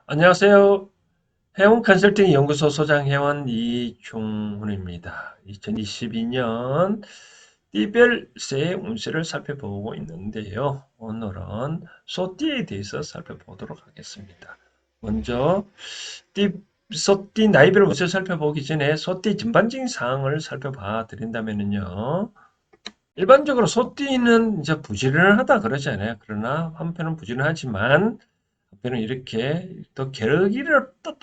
안녕하세요. 해운 컨설팅 연구소 소장 회원 이종훈입니다. 2022년 띠별세 운세를 살펴보고 있는데요. 오늘은 소띠에 대해서 살펴보도록 하겠습니다. 먼저 소띠 나이별 운세 살펴보기 전에 소띠 전반적인 사항을 살펴봐 드린다면요. 일반적으로 소띠는 이제 부지런하다 그러잖아요. 그러나 한편은 부지런하지만 한편은 이렇게 또 게으르기를 또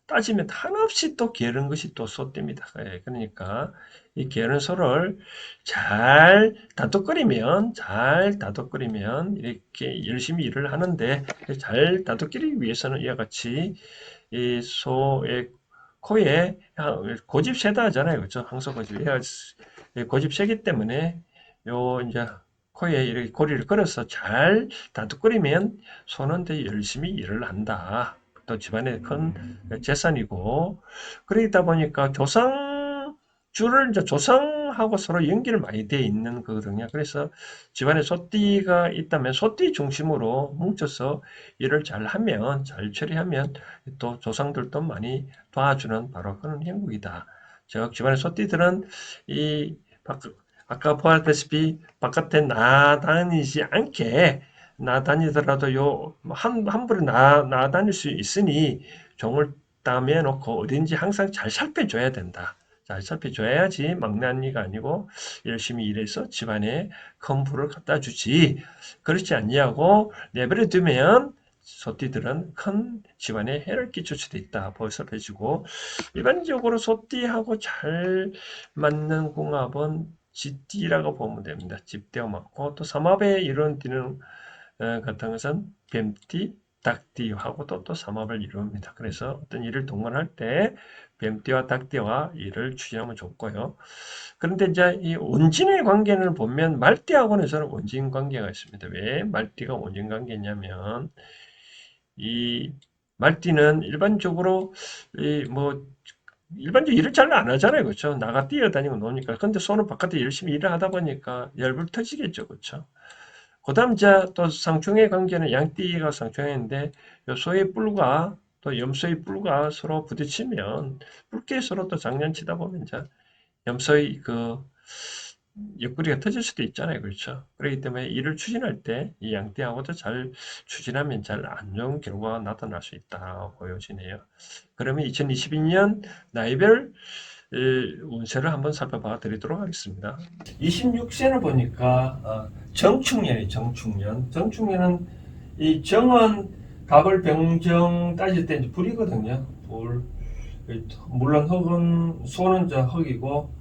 따지면 한없이 또 게으른 것이 또 소띠입니다. 예, 그러니까 이 게으른 소를 잘 다독거리면 이렇게 열심히 일을 하는데 잘 다독거리기 위해서는 이와 같이 이 소의 코에 고집 세다 하잖아요. 그렇죠? 항소 고집. 고집 세기 때문에 요 이제 코에 이렇게 고리를 걸어서 잘 다독거리면 소는 더 열심히 일을 한다. 또 집안의 큰 재산이고 그러다 보니까 줄을 이제 조상하고 서로 연결 많이 돼 있는 거거든요. 그래서 집안에 소띠가 있다면 소띠 중심으로 뭉쳐서 일을 잘 처리하면 또 조상들도 많이 도와주는 바로 그런 형국이다. 즉 집안의 소띠들은 이 아까 보았다시피 바깥에 나다니지 않게 나다니더라도 함부로 나다닐 수 있으니 종을 따매 놓고 어딘지 항상 잘 살펴줘야 된다. 잘 살펴줘야지 막내 언니가 아니고 열심히 일해서 집안에 큰 부를 갖다 주지. 그렇지 않냐고 내버려 두면 소띠들은 큰 집안에 해를 끼칠 수도 있다. 살펴주고 일반적으로 소띠하고 잘 맞는 궁합은 쥐띠라고 보면 됩니다. 집대가 맞고 또 삼합에 이런 띠는 같은 것은 뱀띠, 닭띠하고도 또 삼합을 이룹니다. 그래서 어떤 일을 동반할 때 뱀띠와 닭띠와 일을 추진하면 좋고요. 그런데 이제 이 원진의 관계를 보면 말띠하고는 서로 원진 관계가 있습니다. 왜 말띠가 원진 관계냐면 이 말띠는 일반적으로 일반적으로 일을 잘 안 하잖아요. 그렇죠? 나가 뛰어다니고 노니까. 근데 소는 바깥에 열심히 일을 하다 보니까 열불 터지겠죠. 그렇죠? 그다음 이제 또 상충의 관계는 양띠가 상충했는데 요 소의 뿔과 또 염소의 뿔과 서로 부딪히면 뿔끼리 서로 또 장난치다 보면 이제 염소의 그 옆구리가 터질 수도 있잖아요. 그렇죠? 그렇기 때문에 일을 추진할 때 이 양띠하고도 잘 추진하면 잘 안 좋은 결과가 나타날 수 있다 보여지네요. 그러면 2022년 나이별 운세를 한번 살펴봐 드리도록 하겠습니다. 26세를 보니까 정축년이 정축년. 정축년은 이 정은 갑을 병정 따질 때 이제 불이거든요. 불. 물론 흙은 소는 이제 흙이고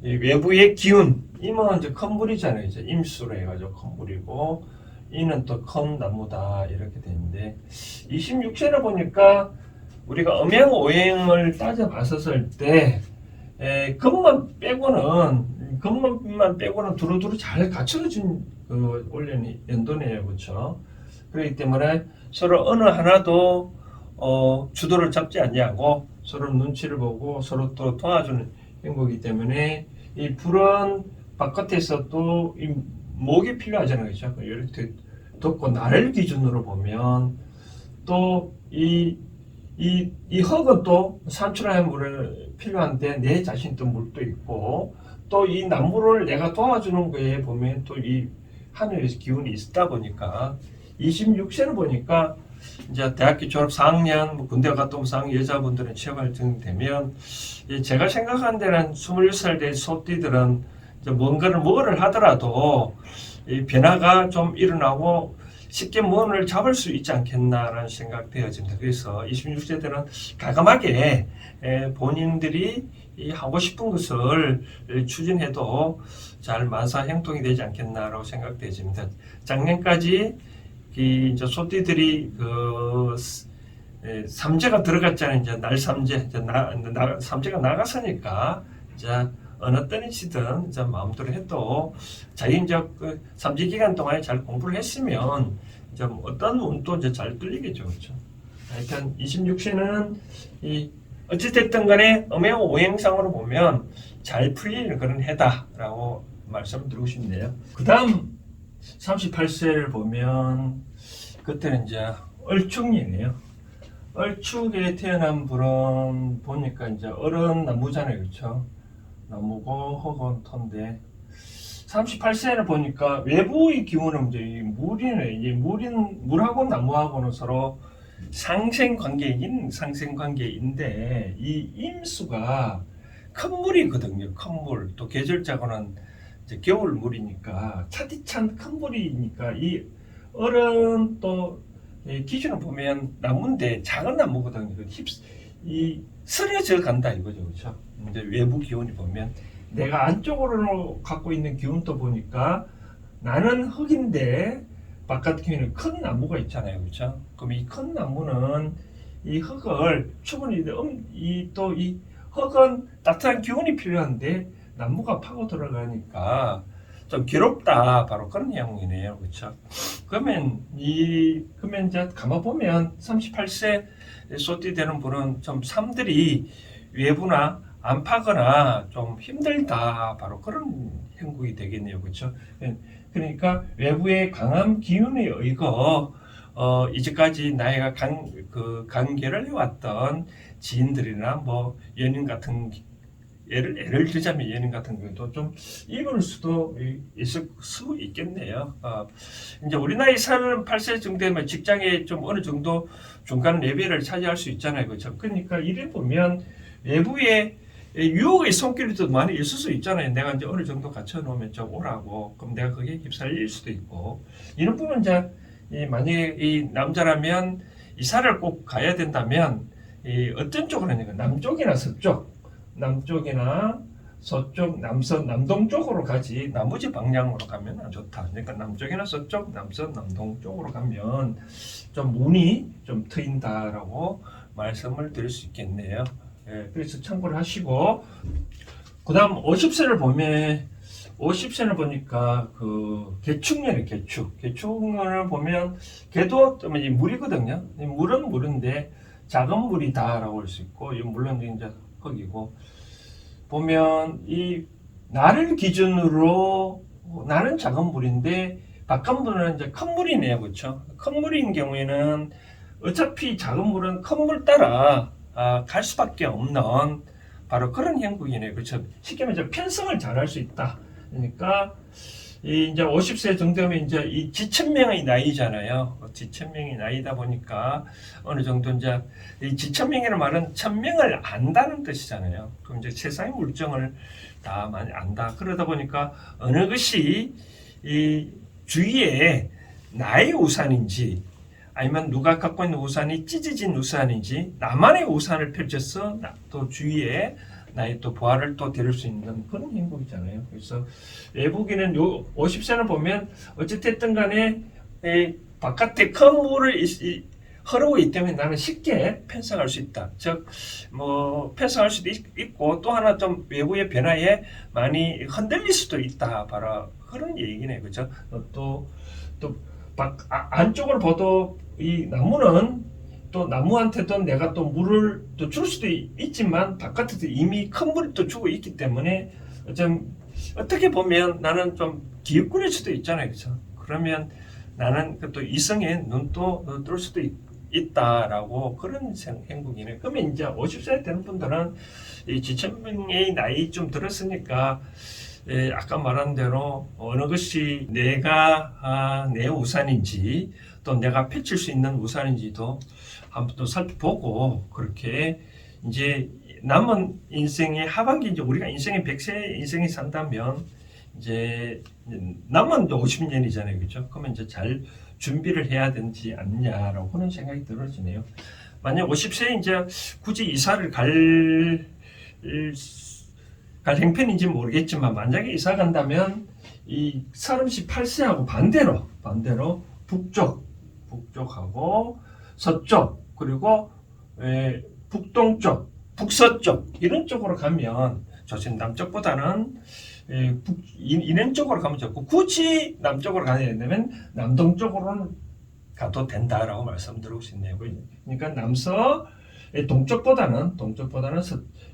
이 외부의 기운, 임은 이제 큰 불이잖아요. 이제 임수로 해가지고 큰 불이고 이는 또 큰 나무다 이렇게 되는데 26세를 보니까 우리가 음양오행을 따져봤었을 때 금만 빼고는 두루두루 잘 갖춰진 올해는 연도네요. 그렇죠? 그렇기 때문에 서로 어느 하나도 주도를 잡지 않냐고 서로 눈치를 보고 서로 또 도와주는 행보이기 때문에 이 불은 바깥에서 또 이 목이 필요하잖아요. 그렇죠? 이렇게 덮고 나를 기준으로 보면 또 이 흙은 또 산출하는 물을 필요한데 내 자신도 물도 있고 또 이 나무를 내가 도와주는 거에 보면 또 이 하늘에서 기운이 있다 보니까 26세를 보니까 이제 대학교 졸업 4학년, 군대 갔다 온 4학년 여자분들은 취업할 정 되면 제가 생각한 데는 26살 된 소띠들은 뭔가를 뭐를 하더라도 이 변화가 좀 일어나고 쉽게 뭔을 잡을 수 있지 않겠나라는 생각 되어집니다. 그래서 26세들은 가감하게 본인들이 하고 싶은 것을 추진해도 잘 만사 형통이 되지 않겠나라고 생각되어집니다. 작년까지 이제 소띠들이 삼재가 들어갔잖아요. 이제 날 삼재, 삼재가 나갔으니까 이제 어느 때이든 이제 마음대로 해도 자기 이제 삼재 기간 동안에 잘 공부를 했으면 이제 어떤 운도 이제 잘 뚫리겠죠, 그렇죠? 하여튼 26세는 이 어찌됐든 간에 음양 오행상으로 보면 잘 풀리는 그런 해다라고 말씀드리고 싶네요. 그 다음 38세를 보면 그때는 이제 을축년이에요. 얼축에 태어난 분은 보니까 이제 어른 나무잖아요, 그렇죠? 나무고 혹은 터인데 38세를 보니까 외부의 기운은 이제 이 물이네. 이제 물하고 나무하고는 서로 상생 관계인데 이 임수가 큰 물이거든요. 큰 물. 또 계절자고는 이제 겨울 물이니까 차디찬 큰 물이니까 이 어른 또 기준을 보면 나무인데 작은 나무거든요. 이 스려져 간다 이거죠, 그렇죠? 이제 외부 기운이 보면 내가 안쪽으로 갖고 있는 기운도 보니까 나는 흙인데 바깥 기운은 큰 나무가 있잖아요, 그렇죠? 그럼 이 큰 나무는 이 흙을 충분히 이 흙은 따뜻한 기운이 필요한데 나무가 파고 들어가니까 좀 괴롭다, 바로 그런 내용이네요, 그렇죠? 그러면 이제 가만 보면 38세 소띠 되는 분은 좀 삶들이 외부나 안 파거나 좀 힘들다, 바로 그런 형국이 되겠네요, 그렇죠? 그러니까 외부의 강한 기운에 의거 이제까지 나이가 관계를 해왔던 지인들이나 뭐 연인 같은 예를 들자면 연인 같은 경우도 좀 입을 수도 있을 수 있겠네요. 이제 우리 나이 38세 정도 되면 직장에 좀 어느 정도 중간 레벨을 차지할 수 있잖아요, 그렇죠? 그러니까 이래 보면 외부에 유혹의 손길도 많이 있을 수 있잖아요. 내가 이제 어느 정도 갖춰놓으면 좀 오라고. 그럼 내가 거기에 휩쓸릴 수도 있고. 이런 부분 이제 만약에 이 남자라면 이사를 꼭 가야 된다면 어떤 쪽으로 하냐? 남쪽이나 서쪽, 남쪽이나 서쪽, 남동 쪽으로 가지 나머지 방향으로 가면 안 좋다. 그러니까 남쪽이나 서쪽, 남동 쪽으로 가면 좀 운이 좀 트인다라고 말씀을 드릴 수 있겠네요. 예, 그래서 참고를 하시고, 그 다음 50세를 보면 50세를 보니까 그 개축년이 개축년을 보면 개도 이 물이거든요. 이 물은 물인데 작은 물이다라고 할 수 있고, 이 물론 이제 흙이고, 보면 이 나를 기준으로 나는 작은 물인데 바깥 물은 이제 큰 물이네요, 그렇죠? 큰 물인 경우에는 어차피 작은 물은 큰 물 따라 갈 수밖에 없는 바로 그런 형국이네요, 그렇죠? 쉽게 말해서 편성을 잘 할 수 있다. 그러니까 이제 50세 정도면 이제 이 지천명의 나이잖아요. 지천명의 나이다 보니까 어느 정도 이제 이 지천명이라는 말은 천명을 안다는 뜻이잖아요. 그럼 이제 세상의 물정을 다 많이 안다. 그러다 보니까 어느 것이 이 주위에 나의 우산인지 아니면 누가 갖고 있는 우산이 찢어진 우산인지 나만의 우산을 펼쳐서 또 주위에 나의 또 부활을 또 데릴 수 있는 그런 행복이잖아요. 그래서 외국인은 요 50세를 보면 어찌됐든 간에 바깥에 큰 물을 흐르고 있기 때문에 나는 쉽게 편성할 수 있다. 즉, 뭐, 편성할 수도 있고, 또 하나 좀 외부의 변화에 많이 흔들릴 수도 있다. 바로 그런 얘기네. 그죠? 또, 안쪽을 봐도 이 나무는 또 나무한테도 내가 또 물을 또 줄 수도 있지만 바깥에도 이미 큰 물을 또 주고 있기 때문에 좀 어떻게 보면 나는 좀 기웃거릴 수도 있잖아요, 그렇죠? 그러면 나는 또 이성에 눈도 뜰 수도 있다라고 그런 행복이네. 그러면 이제 50세 되는 분들은 이 지천명의 나이 좀 들었으니까 아까 말한 대로 어느 것이 내가 내 우산인지 또 내가 펼칠 수 있는 우산인지도 한번 또 살펴보고 그렇게 이제 남은 인생의 하반기 이제 우리가 인생의 100세 인생이 산다면 이제 남은 50년이잖아요, 그렇죠? 그러면 이제 잘 준비를 해야 되지 않냐라고 그런 생각이 들어지네요. 만약 50세에 이제 굳이 이사를 갈 행편인지 모르겠지만 만약에 이사 간다면 이 38세하고 반대로 북쪽하고 서쪽 그리고 북동쪽, 북서쪽 이런 쪽으로 가면 좋습니다. 남쪽보다는 이런 쪽으로 가면 좋고 굳이 남쪽으로 가야 된다면 남동쪽으로는 가도 된다라고 말씀드리고 싶네요. 그러니까 동쪽보다는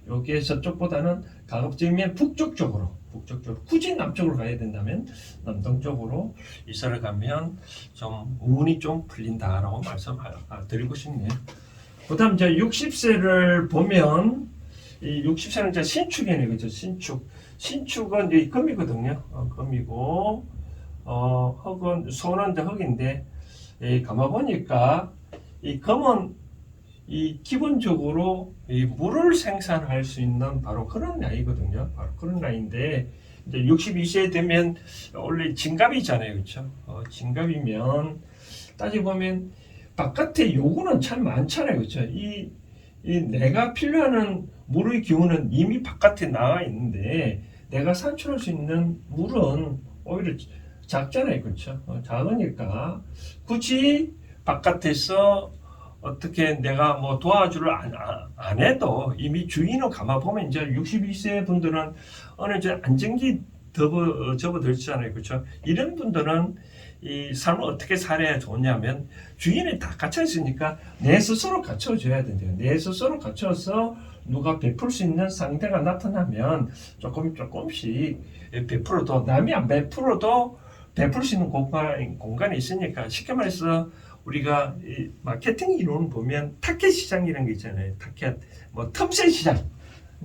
여기에 서쪽보다는 가급적이면 북쪽 쪽으로 굳이 남쪽으로 가야 된다면 남동 쪽으로 이사를 가면 좀 운이 좀 풀린다라고 말씀드리고 싶네요. 그다음 이제 60세를 보면 이 60세는 이제 신축이네, 그죠? 신축. 신축은 이 금이거든요. 금이고, 흙은, 소는 이제 흙인데, 가만 보니까 이 금은 이 기본적으로 이 물을 생산할 수 있는 바로 그런 나이거든요. 바로 그런 나이인데, 이제 62세 되면 원래 진갑이잖아요. 그렇죠? 진갑이면 따져보면 바깥에 요구는 참 많잖아요. 그렇죠? 이 내가 필요한 물의 기운은 이미 바깥에 나와 있는데 내가 산출할 수 있는 물은 오히려 작잖아요. 그렇죠? 작으니까 굳이 바깥에서 어떻게 내가 뭐 도와주를 안 해도 이미 주인을 가만 보면 이제 62세 분들은 어느 이제 안정기 접어들잖아요. 그렇죠? 이런 분들은 이 삶을 어떻게 살아야 좋냐면 주인이 다 갇혀 있으니까 내 스스로 갖춰줘야 된대요. 내 스스로 갖춰서 누가 베풀 수 있는 상대가 나타나면 조금씩 베풀어도 남이 안 베풀어도 베풀 수 있는 공간이 있으니까 쉽게 말해서 우리가 이 마케팅 이론 보면 타켓 시장이라는 게 있잖아요. 타켓 뭐 틈새 시장.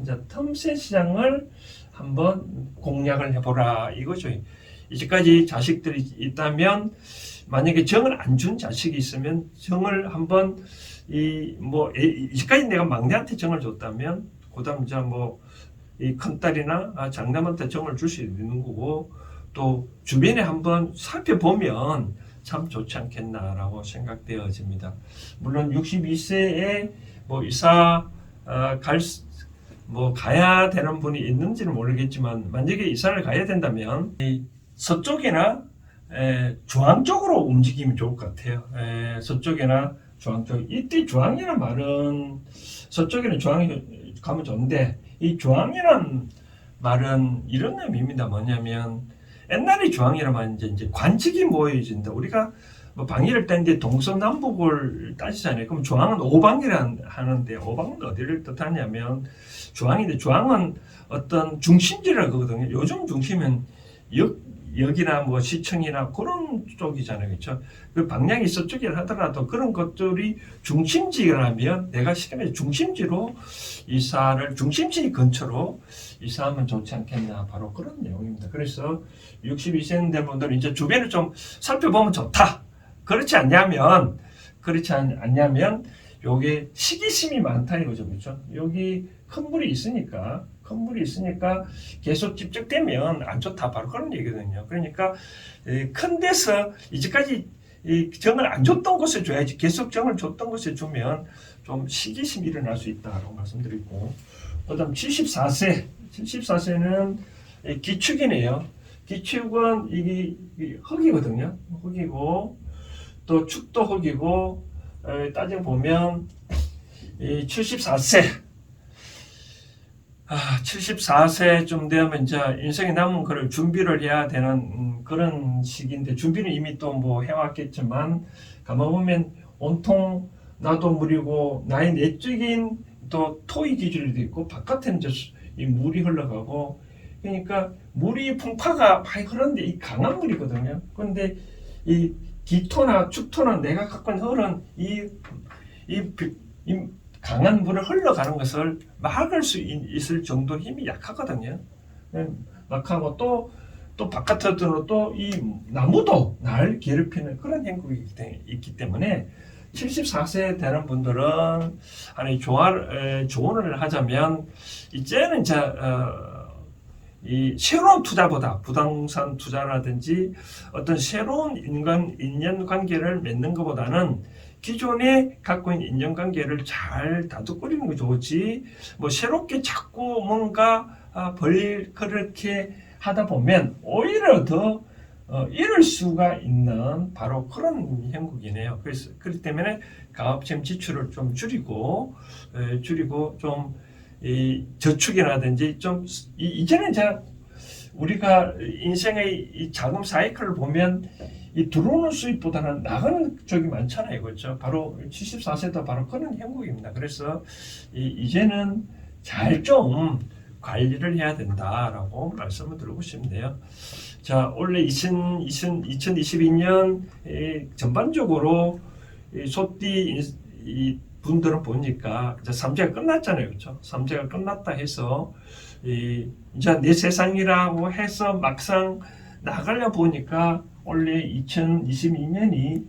이제 틈새 시장을 한번 공략을 해보라 이거죠. 이제까지 자식들이 있다면 만약에 정을 안 준 자식이 있으면 정을 한번 이제까지 내가 막내한테 정을 줬다면 그다음 이제 뭐 이 큰딸이나 장남한테 정을 줄 수 있는 거고 또 주변에 한번 살펴보면 참 좋지 않겠나라고 생각되어집니다. 물론 62세에 뭐 이사 가야 되는 분이 있는지는 모르겠지만 만약에 이사를 가야 된다면 서쪽이나 중앙 쪽으로 움직이면 좋을 것 같아요. 서쪽이나 중앙 쪽. 이때 중앙이라는 말은 서쪽이나 중앙이 가면 좋은데 이 중앙이라는 말은 이런 의미입니다. 뭐냐면 옛날에 중앙이라는 말은 이제 관직이 모여진다. 우리가 뭐 방위를 떼는데 동서남북을 따지잖아요. 그럼 중앙은 오방이라 하는데 오방은 어디를 뜻하냐면 중앙인데 중앙은 어떤 중심지라고 하거든요. 요즘 중심은 역이나 뭐 시청이나 그런 쪽이잖아요. 그렇죠? 그 방향이 서쪽이라 하더라도 그런 것들이 중심지라면 내가 쉽게 말해 중심지로 중심지 근처로 이사하면 좋지 않겠나 바로 그런 내용입니다. 그래서 62세 된 분들은 이제 주변을 좀 살펴보면 좋다. 그렇지 않냐면 요게 시기심이 많다 이거죠. 그렇죠? 여기 큰 물이 있으니까 계속 집적되면 안 좋다 바로 그런 얘기거든요. 그러니까 큰 데서 이제까지 정을 안 줬던 곳에 줘야지 계속 정을 줬던 곳에 주면 좀 시기심이 일어날 수 있다고 말씀드리고 그다음 74세는 기축이네요. 기축은 이게 흙이거든요. 흙이고 또 축도 흙이고 따져보면 74세쯤 되면 이제 인생에 남은 거를 준비를 해야 되는 그런 시기인데 준비는 이미 또 뭐 해왔겠지만 가만 보면 온통 나도 물이고 나의 내적인 또 토의 기질도 있고 바깥에는 이제 이 물이 흘러가고 그러니까 물이 풍파가 많이 흐르는데 이 강한 물이거든요. 그런데 이 기토나 축토나 내가 갖고 있는 흙은 이 강한 물을 흘러가는 것을 막을 수 있을 정도 힘이 약하거든요. 약하고 또 바깥으로 또 이 나무도 날 괴롭히는 그런 행국이 있기 때문에 74세 되는 분들은 아니 조언을 하자면 이제는 이제 이 새로운 투자보다 부동산 투자라든지 어떤 새로운 인연 관계를 맺는 것보다는 기존에 갖고 있는 인연관계를 잘 다독거리는 게 좋지 뭐 새롭게 자꾸 뭔가 그렇게 하다 보면 오히려 더 잃을 수가 있는 바로 그런 형국이네요. 그렇기 때문에 가업점 지출을 좀 줄이고 좀 이 저축이라든지 좀 이제는 우리가 인생의 이 자금 사이클을 보면 이 들어오는 수입보다는 나가는 쪽이 많잖아요. 그렇죠? 바로 74세도 바로 그런 형국입니다. 그래서 이제는 잘 좀 관리를 해야 된다라고 말씀을 드리고 싶네요. 자, 원래 2022년 전반적으로 소띠 분들은 보니까 이제 3제가 끝났잖아요. 그렇죠? 3제가 끝났다 해서 이제 내 세상이라고 해서 막상 나가려 보니까 원래 2022년이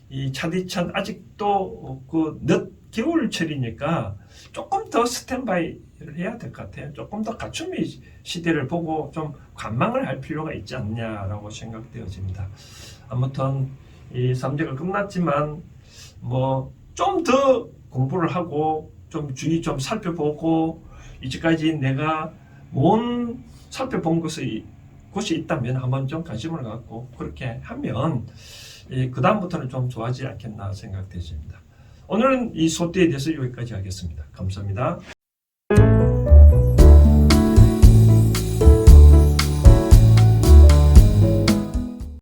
이 차디찬 아직도 그 늦 겨울철이니까 조금 더 스탠바이를 해야 될 것 같아요. 조금 더 갖춤의 시대를 보고 좀 관망을 할 필요가 있지 않냐라고 생각되어집니다. 아무튼 이 3제가 끝났지만 뭐 좀 더 공부를 하고 좀 주의 좀 살펴보고 이제까지 내가 뭔 살펴본 곳이 있다면 한번 좀 관심을 갖고 그렇게 하면 그 다음부터는 좀 좋아지지 않겠나 생각되십니다. 오늘은 이 소띠에 대해서 여기까지 하겠습니다. 감사합니다.